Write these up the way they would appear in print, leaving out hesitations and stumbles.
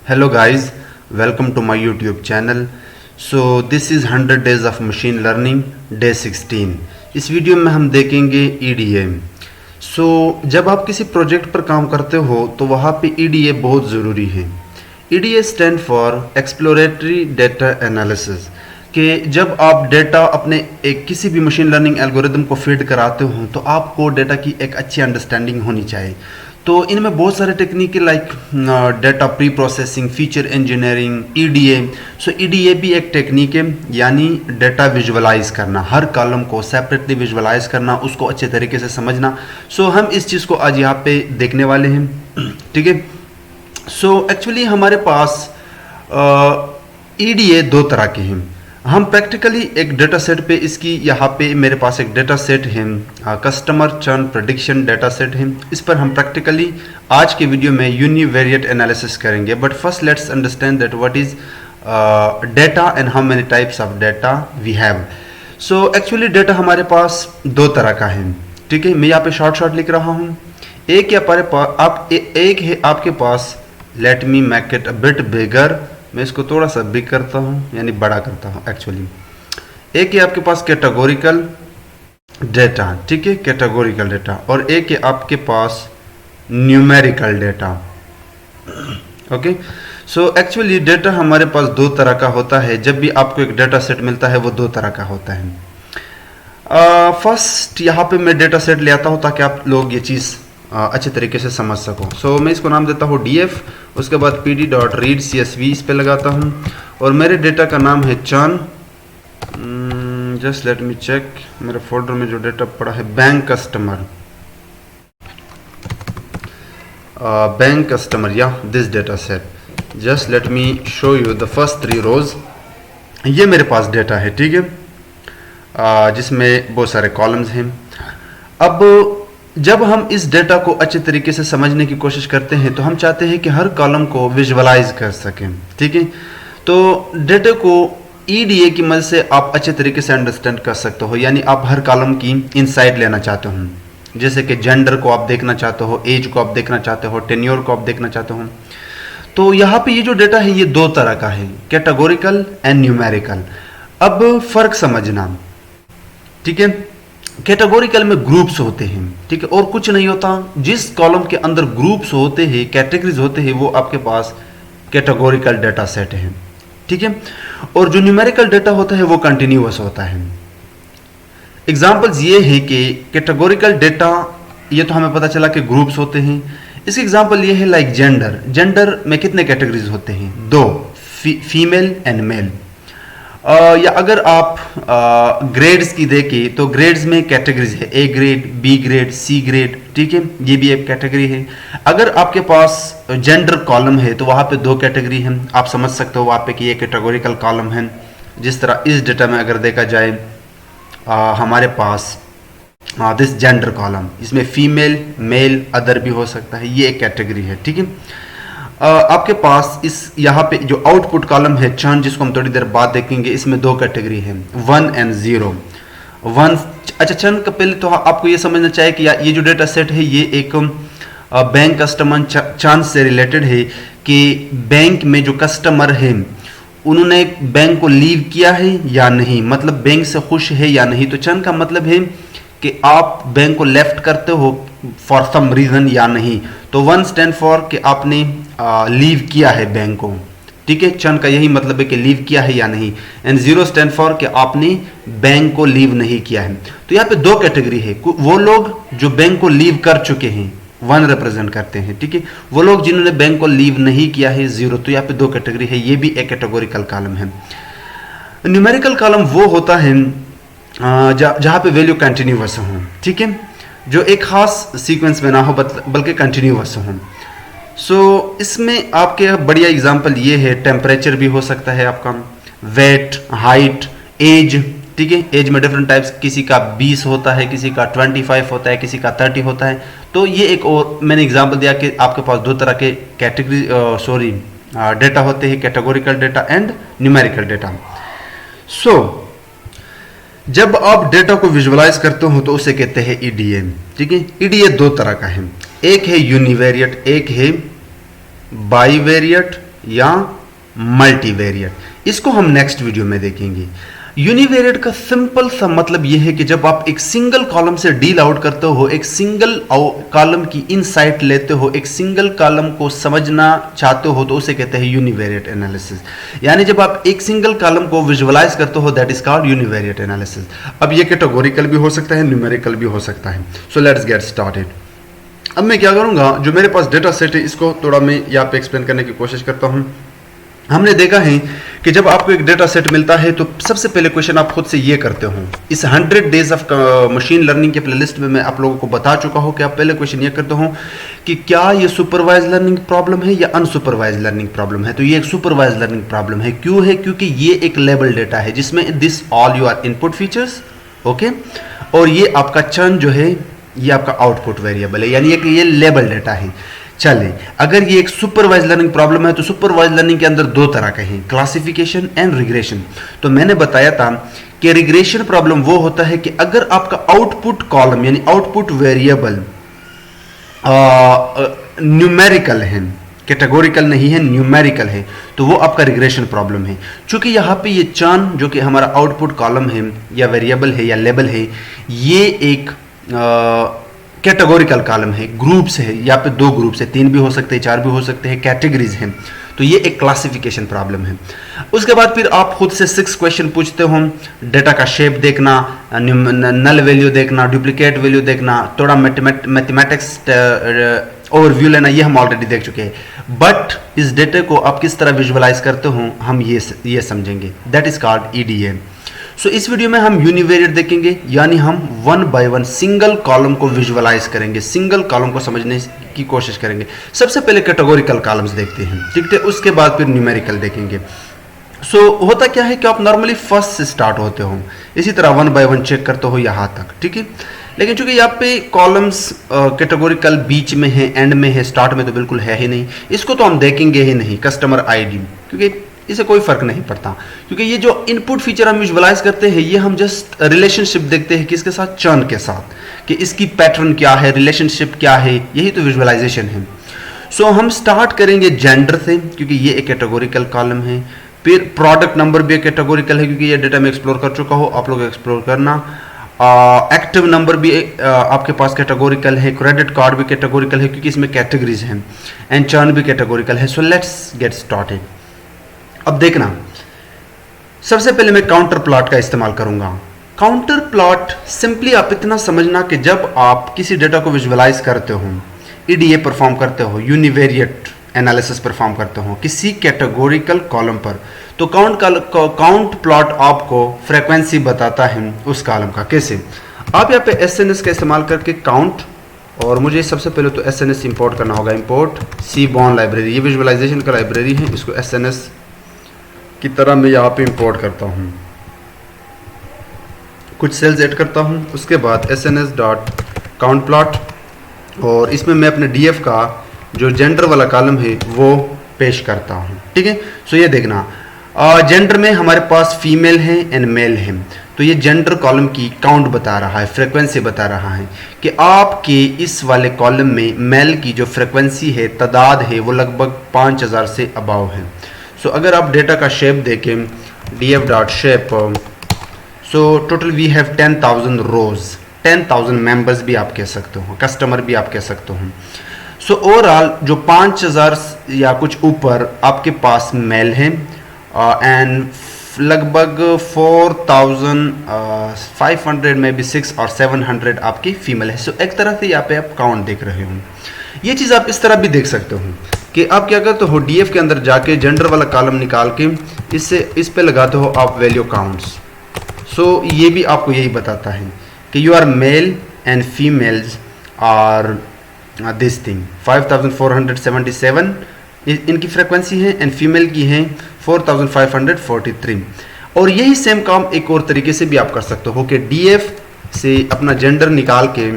Hello guys, welcome to my YouTube channel. So this is 100 days of machine learning day 16. इस video में हम देखेंगे EDA. So जब आप किसी प्रोजेक्ट पर काम करते हो तो वहाँ पे EDA बहुत ज़रूरी है. EDA stand for Exploratory Data Analysis. कि जब आप डेटा अपने एक किसी भी मशीन लर्निंग एल्गोरिदम को फीड कराते हो तो आपको डेटा की एक अच्छी अंडरस्टैंडिंग होनी चाहिए. तो इनमें बहुत सारे technique like data pre processing, feature engineering, EDA. सो EDA भी एक टेक्निक है, यानी डेटा विजुअलाइज करना, हर कॉलम को सेपरेटली विजुअलाइज करना, उसको अच्छे तरीके से समझना. सो हम इस चीज़ को आज यहाँ पे देखने वाले हैं. ठीक है. सो एक्चुअली हमारे पास EDA दो तरह के हैं. हम प्रैक्टिकली एक डेटा सेट पे इसकी यहाँ पे मेरे पास एक डेटा सेट है, customer churn prediction data set है. इस पर हम प्रैक्टिकली आज के वीडियो में यूनिवेरिएट एनालिसिस करेंगे. But first let's understand that what is data and how many types of data we have. So actually data हमारे पास दो तरह का है. ठीक है. मैं यहाँ पे शॉर्ट लिख रहा हूँ. एक है आपके पास, let me make it a bit bigger, मैं इसको थोड़ा सा बिग करता हूँ यानी बड़ा करता हूँ एक्चुअली. एक है आपके पास कैटेगोरिकल डेटा. ठीक है, कैटेगोरिकल डेटा. और एक है आपके पास numerical data. Okay. So actually data हमारे पास दो तरह का होता है. जब भी आपको एक डेटा सेट मिलता है वो दो तरह का होता है. फर्स्ट यहाँ पे मैं डेटा सेट ले आता हूँ ताकि आप लोग ये चीज़ अच्छे तरीके से समझ सको. सो मैं इसको नाम देता हूँ DF. उसके बाद pd.read CSV इस पे लगाता हूँ और मेरे डेटा का नाम है churn. Just let me check, मेरे फोल्डर में जो डेटा पड़ा है बैंक कस्टमर या this data set. Just let me show you the first 3 rows. ये मेरे पास डेटा है. ठीक है. जिसमें बहुत सारे कॉलम्स हैं. अब जब हम इस डेटा को अच्छे तरीके से समझने की कोशिश करते हैं तो हम चाहते हैं कि हर कॉलम को विजुअलाइज कर सकें. ठीक है. तो डेटा को EDA की मदद से आप अच्छे तरीके से अंडरस्टैंड कर सकते हो, यानी आप हर कॉलम की इनसाइट लेना चाहते हो. जैसे कि जेंडर को आप देखना चाहते हो, एज को आप देखना चाहते हो, टेन्योर को आप देखना चाहते हो. तो यहाँ पे ये जो डेटा है ये दो तरह का है, कैटेगोरिकल एंड न्यूमेरिकल. अब फर्क समझना. ठीक है. कैटेगोरिकल में ग्रुप्स होते हैं. ठीक है. और कुछ नहीं होता. जिस कॉलम के अंदर ग्रुप्स होते हैं, कैटेगरीज होते हैं, वो आपके पास कैटेगोरिकल डेटा सेट है. ठीक है. और जो न्यूमेरिकल डेटा होता है वो कंटिन्यूअस होता है. एग्जांपल्स ये है कि कैटेगोरिकल डेटा, ये तो हमें पता चला कि ग्रुप्स होते हैं. इसके एग्जांपल ये है लाइक जेंडर में कितने कैटेगरीज होते हैं? 2, फीमेल एंड मेल. या अगर आप ग्रेड्स की देखें तो ग्रेड्स में कैटेगरीज है, A grade, B grade, C grade. ठीक है. ये भी एक कैटेगरी है. अगर आपके पास जेंडर कॉलम है तो वहाँ पे 2 कैटेगरी हैं. आप समझ सकते हो वहाँ पे कि ये कैटेगोरिकल कॉलम है. जिस तरह इस डेटा में अगर देखा जाए हमारे पास दिस जेंडर कॉलम, इसमें फीमेल, मेल, अदर भी हो सकता है. ये एक कैटेगरी है. ठीक है. आपके पास इस यहाँ पे जो आउटपुट कॉलम है चर्न, जिसको हम थोड़ी देर बाद देखेंगे, इसमें 2 कैटेगरी है, 1 एंड 0. 1. अच्छा, चर्न का पहले तो आपको ये समझना चाहिए कि ये जो डेटा सेट है ये एक बैंक कस्टमर चर्न से रिलेटेड है कि बैंक में जो कस्टमर है उन्होंने बैंक को लीव किया है या नहीं, मतलब बैंक से खुश है या नहीं. तो चर्न का मतलब है कि आप बैंक को लेफ्ट करते हो फॉर सम रीजन या नहीं. तो 1 स्टैंड फॉर कि आपने लीव किया है बैंक को. ठीक है. चर्न का यही मतलब है कि लीव किया है या नहीं. एंड 0 स्टैंड फॉर कि आपने बैंक को लीव नहीं किया है. तो यहाँ पे 2 कैटेगरी है. वो लोग जो बैंक को लीव कर चुके हैं, 1 रिप्रेजेंट करते हैं. ठीक है. वो लोग जिन्होंने बैंक को लीव नहीं किया है, 0. तो यहाँ पे 2 कैटेगरी है. ये भी एक कैटेगोरिकल कॉलम है. न्यूमेरिकल कॉलम वो होता है जहाँ पे वैल्यू कंटिन्यूअस हो. ठीक है. जो एक खास सीक्वेंस में ना हो बल्कि कंटिन्यूअस हो. सो इसमें आपके बढ़िया एग्जांपल ये है, टेम्परेचर भी हो सकता है आपका, वेट, हाइट, एज. ठीक है. एज में डिफरेंट टाइप्स, किसी का 20 होता है, किसी का 25 होता है, किसी का 30 होता है. तो ये एक और मैंने एग्जांपल दिया कि आपके पास 2 तरह के डेटा होते हैं, categorical data and numerical data. So जब आप डेटा को विजुअलाइज करते हो तो उसे कहते हैं EDA. ठीक है. EDA 2 तरह का है. एक है यूनिवेरिएट, एक है बाईवेरिएट या मल्टीवेरिएट, इसको हम नेक्स्ट वीडियो में देखेंगे। यूनिवेरिएट का सिंपल सा मतलब यह है कि जब आप एक सिंगल कॉलम से डील आउट करते हो, एक सिंगल कॉलम की इनसाइट लेते हो, एक सिंगल कॉलम को समझना चाहते हो, तो उसे कहते हैं यूनिवेरिएट एनालिसिस। यानी जब आप एक सिंगल कॉलम को विजुअलाइज करते हो, that is called univariate analysis. अब ये कैटेगोरिकल भी हो सकता है, न्यूमेरिकल भी हो सकता है। So let's get started. अब मैं क्या करूंगा, जो मेरे पास डेटा सेट है इसको थोड़ा मैं यहाँ पे एक्सप्लेन करने की कोशिश करता हूँ। हमने देखा है कि जब आपको एक डेटा सेट मिलता है तो सबसे पहले क्वेश्चन आप खुद से ये करते हो। इस 100 डेज ऑफ मशीन लर्निंग के प्लेलिस्ट में मैं आप लोगों को बता चुका हूं कि आप पहले क्वेश्चन ये करते हो कि क्या ये सुपरवाइज लर्निंग प्रॉब्लम है या अनसुपरवाइज लर्निंग प्रॉब्लम है। तो ये एक सुपरवाइज लर्निंग प्रॉब्लम है। क्यों है? क्योंकि ये एक लेबल डेटा है जिसमें this all your input features, okay, और ये आपका चर्न जो है ये आपका आउटपुट वेरिएबल है, यानी ये लेबल डेटा है। चलिए, अगर ये एक सुपरवाइज लर्निंग प्रॉब्लम है तो सुपरवाइज लर्निंग के अंदर दो तरह के हैं, क्लासिफिकेशन एंड रिग्रेशन। तो मैंने बताया था कि रिग्रेशन प्रॉब्लम वो होता है कि अगर आपका आउटपुट कॉलम यानी आउटपुट वेरिएबल न्यूमेरिकल है, कैटेगोरिकल नहीं है, न्यूमेरिकल है, तो वो आपका रिग्रेशन प्रॉब्लम है। चूंकि यहाँ पे ये चर्न जो कि हमारा आउटपुट कॉलम है या वेरिएबल है या लेबल है, ये एक कैटेगोरिकल कॉलम है, ग्रुप्स है, यहाँ पे दो ग्रुप्स है, 3 भी हो सकते हैं, 4 भी हो सकते हैं, कैटेगरीज हैं। तो ये एक क्लासिफिकेशन प्रॉब्लम है। उसके बाद फिर आप खुद से 6 क्वेश्चन पूछते हो, डेटा का शेप देखना, नल वैल्यू देखना, डुप्लीकेट वैल्यू देखना, थोड़ा मैथमेटिक्स ओवरव्यू लेना, ये हम ऑलरेडी देख चुके हैं। बट इस डेटा को आप किस तरह विजुअलाइज करते हो हम ये समझेंगे, दैट इज कॉल्ड ईडीए। सो इस वीडियो में हम यूनिवेरिएट देखेंगे, यानी हम 1 बाय 1 सिंगल कॉलम को विजुअलाइज करेंगे, सिंगल कॉलम को समझने की कोशिश करेंगे। सबसे पहले कैटेगोरिकल कॉलम्स देखते हैं, ठीक है, उसके बाद फिर न्यूमेरिकल देखेंगे। सो होता क्या है कि आप नॉर्मली फर्स्ट से स्टार्ट होते हो, इसी तरह 1 बाय 1 चेक करते हो यहाँ तक, ठीक है। लेकिन चूंकि यहाँ पे कॉलम्स कैटेगोरिकल बीच में है, एंड में है, स्टार्ट में तो बिल्कुल है ही नहीं, इसको तो हम देखेंगे ही नहीं, कस्टमर आईडी, क्योंकि इसे कोई फर्क नहीं पड़ता। क्योंकि ये जो इनपुट फीचर हम विजुअलाइज करते हैं, ये हम जस्ट रिलेशनशिप देखते हैं किसके साथ, चर्न के साथ, कि इसकी पैटर्न क्या है, रिलेशनशिप क्या है, यही तो विजुअलाइजेशन है। सो हम स्टार्ट करेंगे जेंडर से, क्योंकि ये एक कैटेगोरिकल कॉलम है। फिर प्रोडक्ट नंबर भी एक कैटेगोरिकल है, क्योंकि ये डेटा मैं एक्सप्लोर कर चुका हूँ, आप लोग एक्सप्लोर करना। एक्टिव नंबर भी आपके पास कैटेगोरिकल है, क्रेडिट कार्ड भी कैटेगोरिकल है, क्योंकि इसमें कैटेगरीज हैं, एंड चर्न भी कैटेगोरिकल है। So let's get started. अब देखना, सबसे पहले मैं काउंटर प्लॉट का इस्तेमाल करूंगा। काउंटर प्लॉट सिंपली आप इतना समझना कि जब आप किसी डेटा को विजुअलाइज करते हो, ईडीए परफॉर्म करते हो, यूनिवेरिएट एनालिसिस परफॉर्म करते हो किसी कैटेगोरिकल कॉलम पर, तो काउंट प्लॉट आपको फ्रीक्वेंसी बताता है उस कॉलम का। कैसे? आप यहाँ पे एसएनएस का इस्तेमाल करके काउंट, और मुझे सबसे पहले तो एसएनएस इंपोर्ट करना होगा, इंपोर्ट सीबॉर्न लाइब्रेरी, ये विजुअलाइजेशन का लाइब्रेरी है, इसको एसएनएस की तरह मैं यहाँ पे इंपोर्ट करता हूँ, कुछ सेल्स ऐड करता हूँ, उसके बाद sns.countplot, और इसमें मैं अपने डीएफ का जो जेंडर वाला कॉलम है वो पेश करता हूँ, ठीक है। सो ये देखना, जेंडर में हमारे पास फीमेल है एंड मेल है, तो ये जेंडर कॉलम की काउंट बता रहा है, फ्रीक्वेंसी बता रहा है कि आपके इस वाले कॉलम में मेल की जो फ्रीक्वेंसी है, तादाद है, वो लगभग 5000 से अबाव है। सो अगर आप डेटा का शेप देखें, df.shape, so total we have 10,000 rows, 10,000 members भी आप कह सकते हो, कस्टमर भी आप कह सकते हो। सो ओवरऑल जो 5000 या कुछ ऊपर आपके पास मेल है, एंड लगभग 4500 में भी 6 और 700 आपकी फीमेल है। सो एक तरह से यहाँ पे आप काउंट देख रहे हो। ये चीज़ आप इस तरह भी देख सकते हो कि आप क्या करते हो, डीएफ के अंदर जाके जेंडर वाला कॉलम निकाल के इस पे लगाते हो आप वैल्यू काउंट्स। सो ये भी आपको यही बताता है कि you are male and females are this thing 5477 इनकी फ्रीक्वेंसी है, एंड फीमेल की है 4543। और यही सेम काम एक और तरीके से भी आप कर सकते हो कि डीएफ से अपना जेंडर निकाल के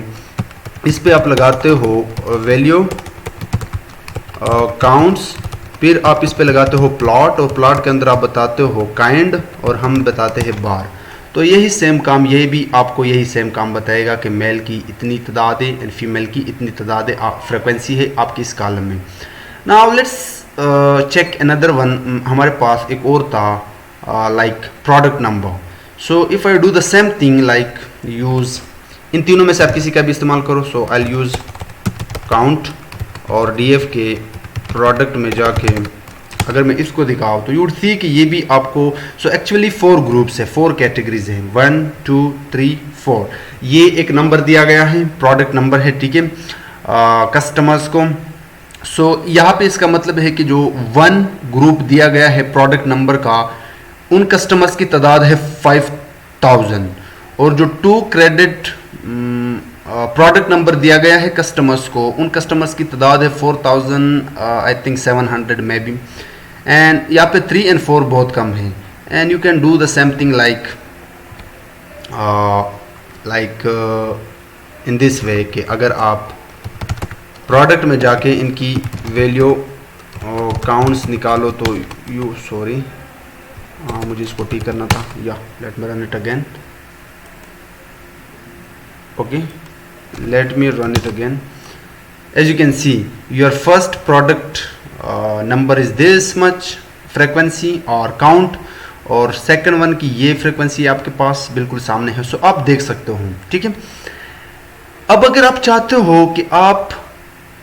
इस पे आप लगाते हो वैल्यू काउंट्स, फिर आप इस पे लगाते हो प्लॉट, और प्लॉट के अंदर आप बताते हो काइंड, और हम बताते हैं बार। तो यही सेम काम, ये भी आपको यही सेम काम बताएगा कि मेल की इतनी तादाद है एंड फीमेल की इतनी तादाद है, फ्रीक्वेंसी है आपकी इस कॉलम में। Now let's check another one, हमारे पास एक और था like product number. So if I do the same thing like use, इन तीनों में से आप किसी का भी इस्तेमाल करो. सो आई यूज काउंट और DF के प्रोडक्ट में जाके अगर मैं इसको दिखाऊँ तो यू वुड सी कि ये भी आपको, सो एक्चुअली 4 ग्रुप्स है, 4 कैटेगरीज है, 1 2 3 4. ये एक नंबर दिया गया है, प्रोडक्ट नंबर है, ठीक है, कस्टमर्स को. सो यहाँ पे इसका मतलब है कि जो 1 ग्रुप दिया गया है प्रोडक्ट नंबर का, उन कस्टमर्स की तादाद है 5000, और जो 2 क्रेडिट प्रोडक्ट नंबर दिया गया है कस्टमर्स को, उन कस्टमर्स की तादाद है 4000 I think 700 may be. And यहाँ पे 3 and 4 बहुत कम है. And you can do the same thing like in this way कि अगर आप प्रोडक्ट में जाके इनकी वैल्यू काउंट्स निकालो तो यू सॉरी मुझे इसको ठीक करना था. या let me run it again. Okay, let me run it again. As you can see, your first product number is this much frequency और count, और second one की ये frequency आपके पास बिल्कुल सामने है. सो आप देख सकते हो, ठीक है. अब अगर आप चाहते हो कि आप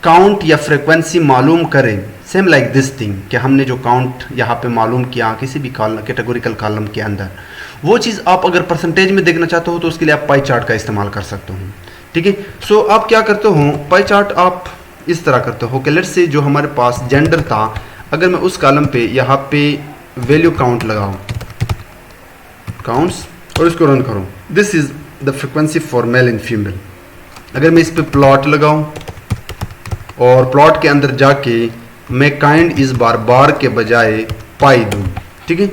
काउंट या फ्रीक्वेंसी मालूम करें, सेम लाइक दिस थिंग कि हमने जो काउंट यहाँ पे मालूम किया किसी भी कैटेगोरिकल कॉलम के अंदर, वो चीज़ आप अगर परसेंटेज में देखना चाहते हो तो उसके लिए आप पाई चार्ट का इस्तेमाल कर सकते हो, ठीक है. सो आप क्या करते हो, पाई चार्ट आप इस तरह करते हो कि लेट्स से जो हमारे पास जेंडर था, अगर मैं उस कॉलम पे यहाँ पे वैल्यू काउंट लगाऊं, काउंट्स, और इसको रन करूं, this is the frequency for male and female. अगर मैं इस पे प्लॉट लगाऊं और प्लॉट के अंदर जाके मैं काइंड इस बार के बजाय पाई दूं, ठीक है,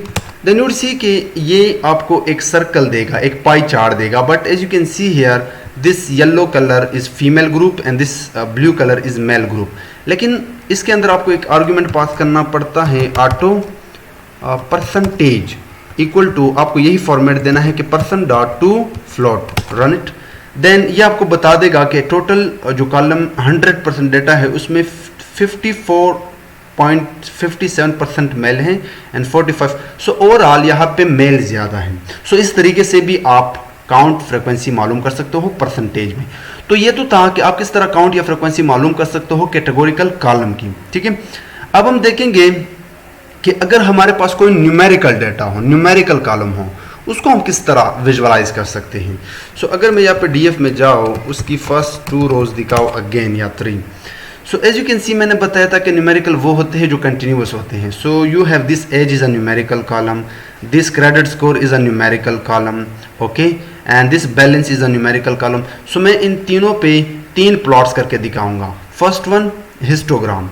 देन यू विल सी कि ये आपको एक सर्कल देगा, एक पाई चार्ट देगा. But as you can see here, this yellow colour is female group and this blue colour is male group. लेकिन इसके अंदर आपको एक आर्ग्यूमेंट पास करना पड़ता है, ऑटो परसेंटेज इक्वल टू, आपको यही फॉर्मेट देना है कि percent dot two float, run it. Then ये आपको बता देगा कि टोटल जो कॉलम 100% डेटा है उसमें 54.57% मेल हैं एंड 45, सो ओवरऑल यहाँ पे मेल ज़्यादा है. सो इस तरीके से भी आप काउंट फ्रीक्वेंसी मालूम कर सकते हो परसेंटेज में. तो ये तो था कि आप किस तरह काउंट या फ्रीक्वेंसी मालूम कर सकते हो कैटेगोरिकल कॉलम की, ठीक है. अब हम देखेंगे कि अगर हमारे पास कोई न्यूमेरिकल डेटा हो, न्यूमेरिकल कॉलम हो, उसको हम किस तरह विजुअलाइज कर सकते हैं. सो अगर मैं यहाँ पे DF में जाओ, उसकी फर्स्ट 2 रोज दिखाओ अगेन या 3. So as you can see, मैंने बताया था कि न्यूमेरिकल वो होते हैं जो कंटिन्यूस होते हैं. So you have this age is a numerical column, this credit score is a numerical column, okay, and this balance is a numerical column. So मैं इन तीनों पे 3 प्लॉट्स करके दिखाऊंगा. First one histogram.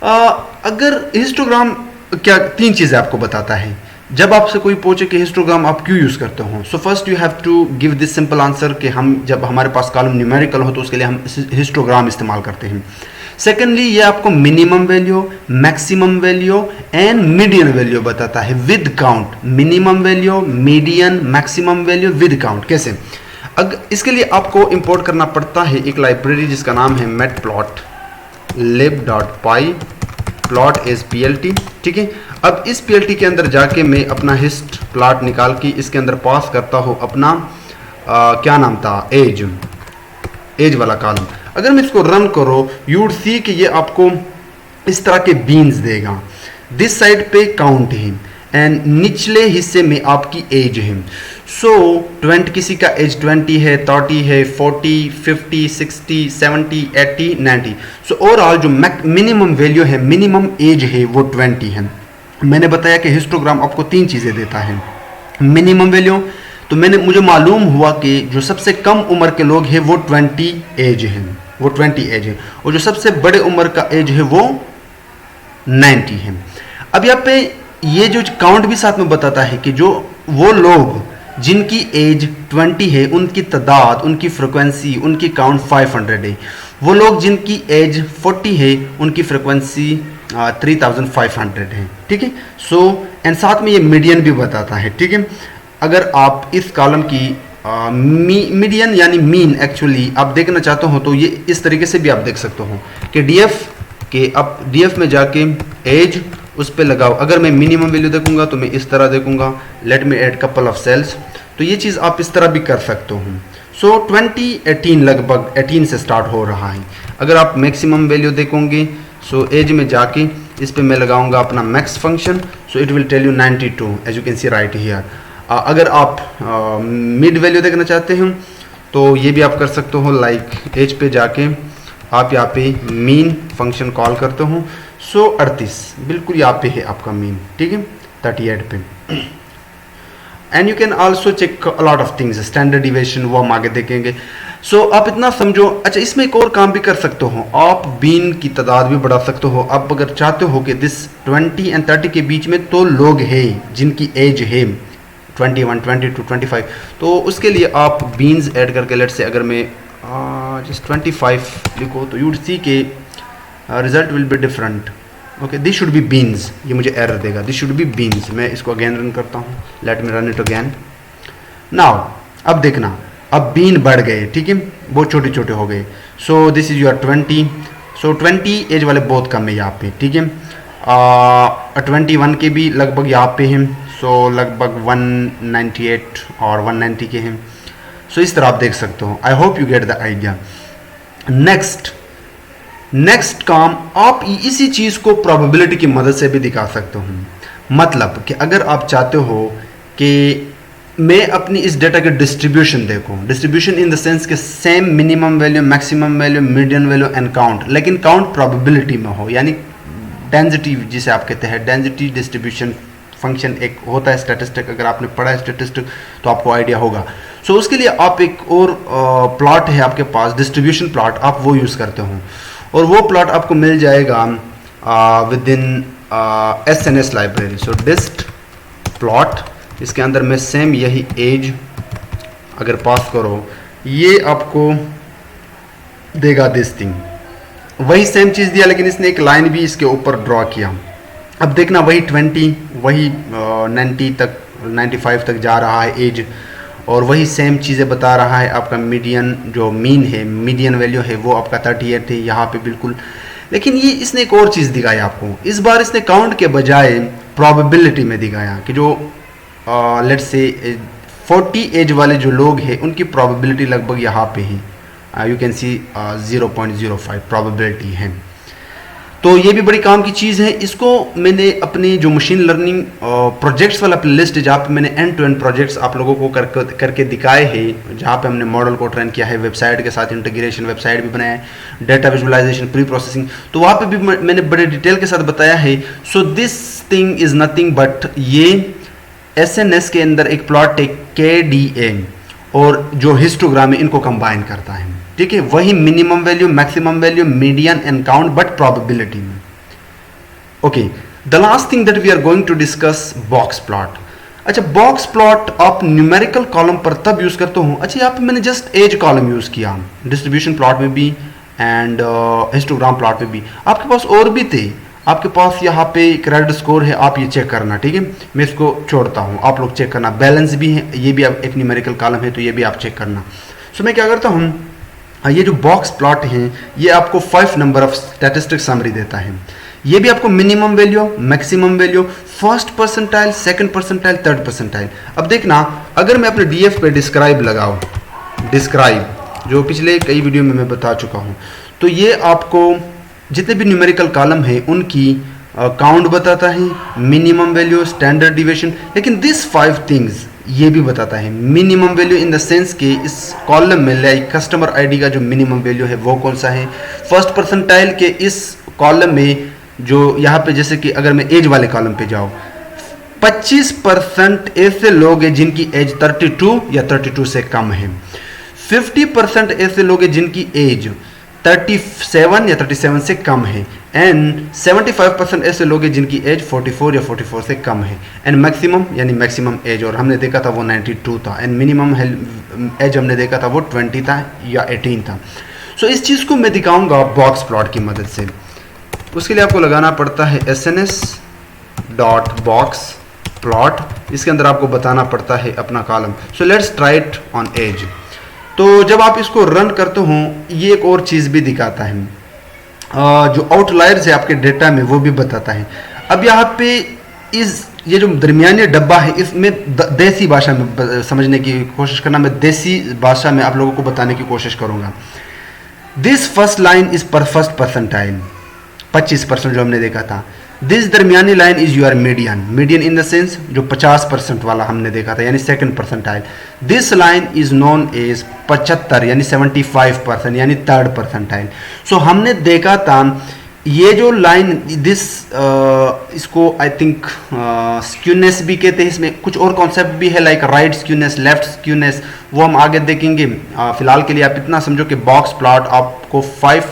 अगर हिस्टोग्राम क्या 3 चीज़ें आपको बताता है. जब आपसे कोई पूछे कि हिस्टोग्राम आप क्यों यूज़ करते हो, so first you have to give this simple answer कि हम जब हमारे पास कॉलम न्यूमेरिकल हो तो उसके लिए हम हिस्टोग्राम इस्तेमाल करते हैं. सेकेंडली, ये आपको minimum value, maximum value and median value बताता है with count. Minimum value, median, maximum value with count. कैसे? इसके लिए आपको इंपोर्ट करना पड़ता है एक लाइब्रेरी जिसका नाम है matplotlib.py प्लॉट एज PLT, ठीक है. अब इस PLT के अंदर जाके मैं अपना हिस्ट प्लॉट निकाल के इसके अंदर पास करता हूँ अपना क्या नाम था, एज वाला कॉलम. अगर मैं इसको रन करो, यू वुड सी कि ये आपको इस तरह के बीन्स देगा. दिस साइड पे काउंट है एंड निचले हिस्से में आपकी एज है. सो 20, किसी का एज 20 है, 30 है, 40, 50, 60, 70, 80, 90. सो ओवरऑल जो मिनिमम वैल्यू है, मिनिमम एज है, वो 20 है. मैंने बताया कि हिस्टोग्राम आपको 3 चीज़ें देता है. मिनिमम वैल्यू, तो मुझे मालूम हुआ कि जो सबसे कम उम्र के लोग हैं वो 20 एज हैं, वो 20 एज है, और जो सबसे बड़े उम्र का एज है वो 90 है. अब यहाँ पे ये जो काउंट भी साथ में बताता है कि जो वो लोग जिनकी एज 20 है उनकी तादाद, उनकी फ्रिक्वेंसी, उनकी काउंट 500 है. वो लोग जिनकी एज 40 है उनकी फ्रिक्वेंसी 3500 है, ठीक है. सो एंड साथ में ये मीडियन भी बताता है, ठीक है. अगर आप इस कॉलम की मीडियन यानी मीन एक्चुअली आप देखना चाहते हो तो ये इस तरीके से भी आप देख सकते हो कि DF कि अब डीएफ में जाके एज उस पर लगाओ। अगर मैं मिनिमम वैल्यू देखूंगा तो मैं इस तरह देखूंगा, let me add couple of cells. तो ये चीज़ आप इस तरह भी कर सकते हो। सो 2018 लगभग 18 से स्टार्ट हो रहा है। अगर आप मैक्सिमम वैल्यू देखोगे, सो एज में जाके इस पे मैं लगाऊंगा अपना max function, so it will tell you 92 as you can see right here. अगर आप मिड वैल्यू देखना चाहते हैं तो ये भी आप कर सकते हो, लाइक एज पे जाके आप यहाँ पे मीन फंक्शन कॉल करते हो। सो 38 बिल्कुल यहाँ पे है आपका मीन, ठीक है, 38 पे। And you can also check a lot of things, standard deviation वो हम आगे देखेंगे। सो आप इतना समझो। अच्छा, इसमें एक और काम भी कर सकते हो, आप बीन की तादाद भी बढ़ा सकते हो। आप अगर चाहते हो कि दिस 20 एंड 30 के बीच में तो लोग हैं जिनकी एज है 21, 22, 25, तो उसके लिए आप बीन्स ऐड करके, लेट से अगर मैं जस्ट 25 लिखो तो यूड सी के result will be different. Okay, this should be beans, ये मुझे एरर देगा, दिस शुड बी बीन्स। मैं इसको अगेन रन करता हूँ, let me run it again. Now अब देखना, अब बीन बढ़ गए, ठीक है, बहुत छोटे छोटे हो गए। So this is your 20। So 20 age वाले बहुत कम है यहाँ पे, ठीक है। 21 के भी लगभग यहाँ पे हैं, सो लगभग 198 और 190 के हैं। सो इस तरह आप देख सकते हो। I hope you get the idea. Next काम, आप इसी चीज़ को प्रोबेबिलिटी की मदद से भी दिखा सकते हो। मतलब कि अगर आप चाहते हो कि मैं अपनी इस डेटा के डिस्ट्रीब्यूशन देखूं, डिस्ट्रीब्यूशन इन द सेंस के same minimum value, maximum value, median value and count, लेकिन काउंट प्रोबेबिलिटी में हो, यानी डेंसिटी जिसे आप कहते हैं, डेंसिटी डिस्ट्रीब्यूशन फंक्शन एक होता है स्टैटिस्टिक। अगर आपने पढ़ा है स्टैटिस्टिक तो आपको आइडिया होगा। सो उसके लिए आप एक और प्लॉट है आपके पास, डिस्ट्रीब्यूशन प्लॉट, आप वो यूज़ करते हो और वो प्लॉट आपको मिल जाएगा with in SNS library. So dist plot, इसके अंदर में सेम यही एज अगर पास करो, ये आपको देगा दिस थिंग, वही सेम चीज़ दिया, लेकिन इसने एक लाइन भी इसके ऊपर ड्रॉ किया। अब देखना वही 20, वही 90 तक, 95 तक जा रहा है एज, और वही सेम चीज़ें बता रहा है। आपका मीडियन जो मीन है, मीडियन वैल्यू है, वो आपका 38 है यहाँ पे बिल्कुल। लेकिन ये इसने एक और चीज़ दिखाया आपको, इस बार इसने काउंट के बजाय प्रोबेबिलिटी में दिखाया कि जो लेट्स से 40 एज वाले जो लोग हैं उनकी प्रोबेबिलिटी लगभग यहाँ पे है, यू कैन सी 0.05 प्रोबेबिलिटी है। तो ये भी बड़ी काम की चीज़ है। इसको मैंने अपनी जो मशीन लर्निंग प्रोजेक्ट्स वाला लिस्ट है, जहाँ पे मैंने एंड टू एंड प्रोजेक्ट्स आप लोगों को करके दिखाए हैं, जहाँ पे हमने मॉडल को ट्रेन किया है, वेबसाइट के साथ इंटीग्रेशन, वेबसाइट भी बनाया है, डेटा विजुअलाइजेशन, प्री प्रोसेसिंग, तो वहाँ पे भी मैंने बड़े डिटेल के साथ बताया है। So this thing is nothing but ये SNS के अंदर एक प्लॉट है KDA और जो हिस्टोग्राम है, इनको कंबाइन करता है, ठीक है। वही minimum value, maximum value, median and count, but probability में। Okay, the last thing that we are going to discuss, box plot. अच्छा, बॉक्स प्लॉट आप न्यूमेरिकल कॉलम पर तब यूज करते हो। अच्छा, यहाँ पे मैंने जस्ट एज कॉलम यूज किया, डिस्ट्रीब्यूशन प्लॉट में भी एंड हिस्टोग्राम प्लॉट में भी। आपके पास और भी थे, आपके पास यहाँ पे क्रेडिट स्कोर है, आप ये चेक करना, ठीक है। मैं इसको छोड़ता हूँ, आप लोग चेक करना। बैलेंस भी है, ये भी एक न्यूमेरिकल कॉलम है, तो ये भी आप चेक करना। सो मैं क्या करता हूँ, ये जो बॉक्स प्लॉट हैं ये आपको 5 नंबर ऑफ स्टैटिस्टिक समरी देता है। ये भी आपको minimum value, maximum value, first percentile, second percentile, third percentile. अब देखना, अगर मैं अपने DF पे डिस्क्राइब लगाऊं, डिस्क्राइब जो पिछले कई वीडियो में मैं बता चुका हूं, तो ये आपको जितने भी न्यूमेरिकल कॉलम है उनकी काउंट बताता है, मिनिमम वैल्यू, स्टैंडर्ड डिविएशन, लेकिन दिस 5 थिंग्स ये भी बताता है। Minimum value in the sense कि इस कॉलम में लाइक कस्टमर आईडी का जो मिनिमम वैल्यू है वो कौन सा है। फर्स्ट परसेंटाइल के इस कॉलम में जो यहाँ पे, जैसे कि अगर मैं एज वाले कॉलम पे जाऊँ, 25% ऐसे लोग हैं जिनकी एज 32 या 32 से कम है। 50% ऐसे लोग हैं जिनकी एज 37 या 37 से कम है। एंड 75% ऐसे लोग हैं जिनकी एज 44 या 44 से कम है। एंड मैक्सिमम यानी मैक्सिमम एज, और हमने देखा था वो 92 था। एंड मिनिमम एज हमने देखा था वो 20 था या 18 था। सो इस चीज़ को मैं दिखाऊंगा बॉक्स प्लॉट की मदद से। उसके लिए आपको लगाना पड़ता है SNS.box प्लॉट, इसके अंदर आपको बताना पड़ता है अपना column. So let's try it on age. तो जब आप इसको रन करते हो, ये एक और चीज़ भी दिखाता है। जो आउटलायर्स है आपके डेटा में वो भी बताता है। अब यहाँ पे ये जो दरमियानी डब्बा है इसमें देसी भाषा में समझने की कोशिश करना, मैं देसी भाषा में आप लोगों को बताने की कोशिश करूँगा। दिस फर्स्ट लाइन इज पर फर्स्ट परसेंटाइल 25% जो हमने देखा था। दिस दरमियानी line is your median, median in the sense जो 50% वाला हमने देखा था यानी second percentile. This line is known as 75 यानी 75% यानी थर्ड परसेंटाइल। सो हमने देखा था ये जो लाइन इसको आई थिंक स्क्यूनेस भी कहते हैं, इसमें कुछ और कॉन्सेप्ट भी है like right skewness, left skewness, वो हम आगे देखेंगे। फिलहाल के लिए आप इतना समझो कि बॉक्स प्लॉट आपको 5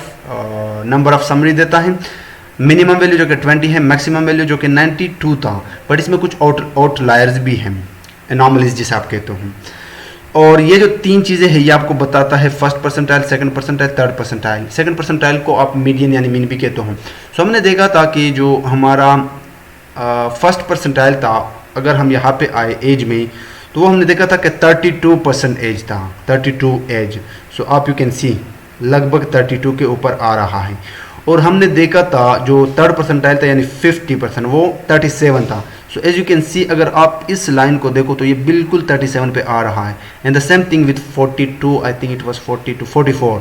नंबर ऑफ समरी देता है। मिनिमम वैल्यू जो कि 20 है, मैक्सिमम वैल्यू जो कि 92 था, बट इसमें कुछ आउटलायर्स भी हैं, एनॉमलीज जिसे आप कहते हो। और ये जो 3 चीज़ें हैं ये आपको बताता है first percentile, second percentile, third percentile. Second percentile को आप मीडियन यानी मीन भी कहते हो। सो हमने देखा था कि जो हमारा फर्स्ट परसेंटाइल था, अगर हम यहाँ पे आए एज में, तो वो हमने देखा था कि 32% एज था, 32 एज। सो आप यू कैन सी लगभग 32 के ऊपर आ रहा है। और हमने देखा था जो थर्ड परसेंटाइल था यानी 50%, वो 37 था। So as you can see अगर आप इस लाइन को देखो तो ये बिल्कुल 37 पे आ रहा है। And the same thing with 42, I think it was 42, 44,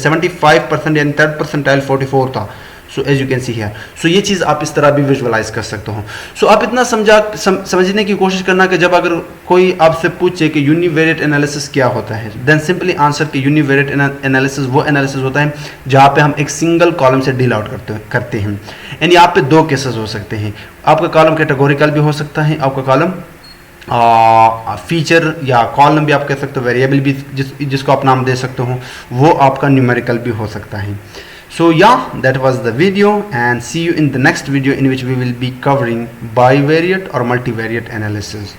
75% यानी थर्ड परसेंटाइल 44 था। So as you can see here. So ये चीज़ आप इस तरह भी विजुअलाइज कर सकते हो। सो आप इतना समझने की कोशिश करना कि जब अगर कोई आपसे पूछे कि यूनिवेरिएट एनालिसिस क्या होता है, देन सिंपली आंसर कि यूनिवेरिएट एनालिसिस वो एनालिसिस होता है जहाँ पे हम एक सिंगल कॉलम से डील आउट करते हैं। एंड यहाँ पे 2 केसेस हो सकते हैं। आपका कॉलम कैटेगोरिकल भी हो सकता है, आपका कॉलम फीचर या कॉलम भी आप कह सकते हो, वेरिएबल भी जिसको आप नाम दे सकते हो, वो आपका न्यूमेरिकल भी हो सकता है। So yeah, that was the video, and see you in the next video in which we will be covering bivariate or multivariate analysis.